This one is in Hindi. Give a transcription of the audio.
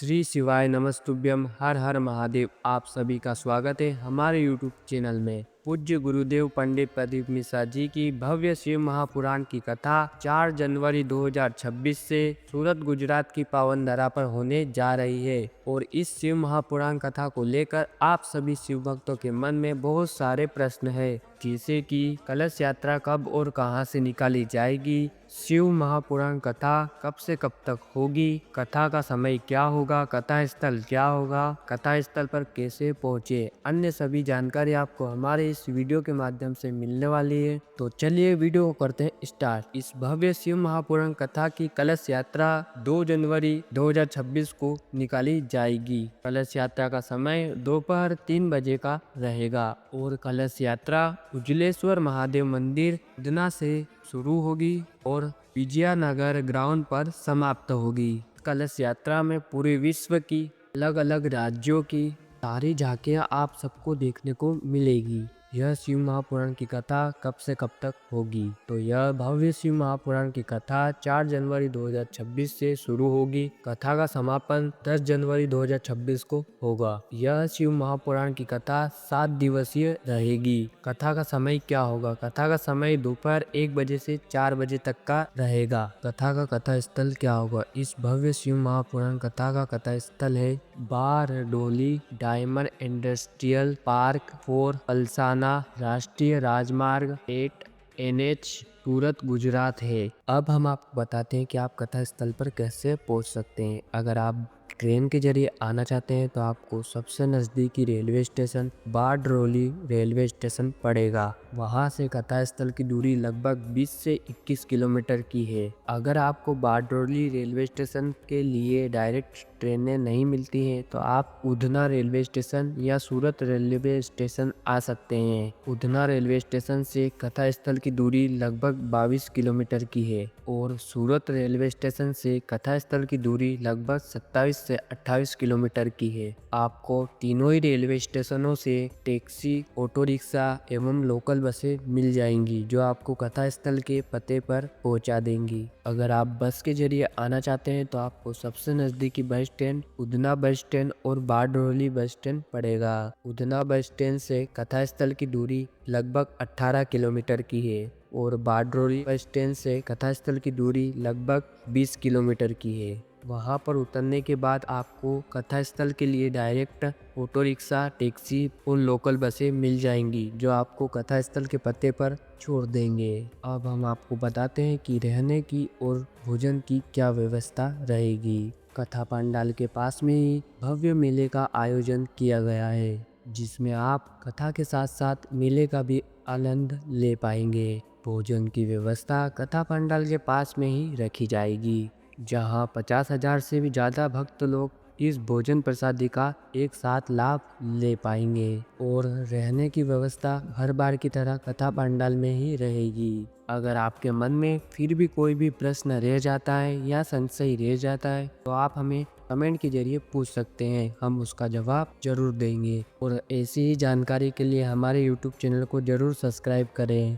श्री शिवाय नमस्तुभ्यम, हर हर महादेव। आप सभी का स्वागत है हमारे यूट्यूब चैनल में। पूज्य गुरुदेव पंडित प्रदीप मिश्रा जी की भव्य शिव महापुराण की कथा 4 जनवरी 2026 से सूरत गुजरात की पावन धरा पर होने जा रही है। और इस शिव महापुराण कथा को लेकर आप सभी शिव भक्तों के मन में बहुत सारे प्रश्न है, जैसे कि कलश यात्रा कब और कहां से निकाली जाएगी, शिव महापुराण कथा कब से कब तक होगी, कथा का समय क्या होगा, कथा स्थल क्या होगा, कथा स्थल पर कैसे पहुँचे, अन्य सभी जानकारी आपको हमारे इस वीडियो के माध्यम से मिलने वाली है। तो चलिए वीडियो को करते हैं स्टार्ट। इस भव्य शिव महापुराण कथा की कलश यात्रा 2 जनवरी 2026 को निकाली जाएगी। कलश यात्रा का समय दोपहर 3 बजे का रहेगा और कलश यात्रा उजलेश्वर महादेव मंदिर उधना से शुरू होगी और विजयनगर ग्राउंड पर समाप्त होगी। कलश यात्रा में पूरे विश्व की अलग अलग राज्यों की सारी झांकियां आप सबको देखने को मिलेगी। यह शिव महापुराण की कथा कब से कब तक होगी, तो यह भव्य शिव महापुराण की कथा 4 जनवरी 2026 से शुरू होगी। कथा का समापन 10 जनवरी 2026 को होगा। यह शिव महापुराण की कथा 7 दिवसीय रहेगी। कथा का समय क्या होगा? कथा का समय दोपहर 1 बजे से 4 बजे तक का रहेगा। कथा का कथा स्थल क्या होगा? इस भव्य शिव महापुराण कथा का कथा स्थल है Bardoli diamond industrial park 4 Palsana राष्ट्रीय राजमार्ग 8 NH सूरत गुजरात है। अब हम आपको बताते हैं कि आप कथा स्थल पर कैसे पहुंच सकते हैं। अगर आप ट्रेन के जरिए आना चाहते हैं तो आपको सबसे नज़दीकी railway station Bardoli railway station पड़ेगा। वहां से कथा स्थल की दूरी लगभग 20 से 21 किलोमीटर की है। अगर आपको बारडोली रेलवे स्टेशन के लिए डायरेक्ट ट्रेनें नहीं मिलती हैं तो आप उधना रेलवे स्टेशन या सूरत रेलवे स्टेशन आ सकते हैं। उधना रेलवे स्टेशन से कथा स्थल की दूरी लगभग 22 किलोमीटर की है और सूरत रेलवे स्टेशन से कथा स्थल की दूरी लगभग 27 से 28 किलोमीटर की है। आपको तीनों ही रेलवे स्टेशनों से टैक्सी, ऑटो रिक्शा एवं लोकल बसें मिल जाएंगी जो आपको कथा स्थल के पते पर पहुंचा देंगी। अगर आप बस के जरिए आना चाहते हैं तो आपको सबसे नजदीकी bus stand Udhna bus stand और बारडोली बस स्टैंड पड़ेगा। उधना बस स्टैंड से कथा स्थल की दूरी लगभग 18 किलोमीटर की है और बारडोली बस स्टैंड से कथा स्थल की दूरी लगभग 20 किलोमीटर की है। वहां पर उतरने के बाद आपको कथा स्थल के लिए डायरेक्ट ऑटो रिक्शा, टैक्सी और लोकल बसें मिल जाएंगी जो आपको कथा स्थल के पते पर छोड़ देंगे। अब हम आपको बताते हैं कि रहने की और भोजन की क्या व्यवस्था रहेगी। कथा पंडाल के पास में ही भव्य मेले का आयोजन किया गया है, जिसमें आप कथा के साथ साथ मेले का भी आनंद ले पाएंगे। भोजन की व्यवस्था कथा पंडाल के पास में ही रखी जाएगी, जहां 50,000 से भी ज़्यादा भक्त लोग इस भोजन प्रसादी का एक साथ लाभ ले पाएंगे। और रहने की व्यवस्था हर बार की तरह कथा पंडाल में ही रहेगी। अगर आपके मन में फिर भी कोई भी प्रश्न रह जाता है या संशय रह जाता है तो आप हमें कमेंट के जरिए पूछ सकते हैं, हम उसका जवाब जरूर देंगे। और ऐसी ही जानकारी के लिए हमारे YouTube चैनल को जरूर सब्सक्राइब करें।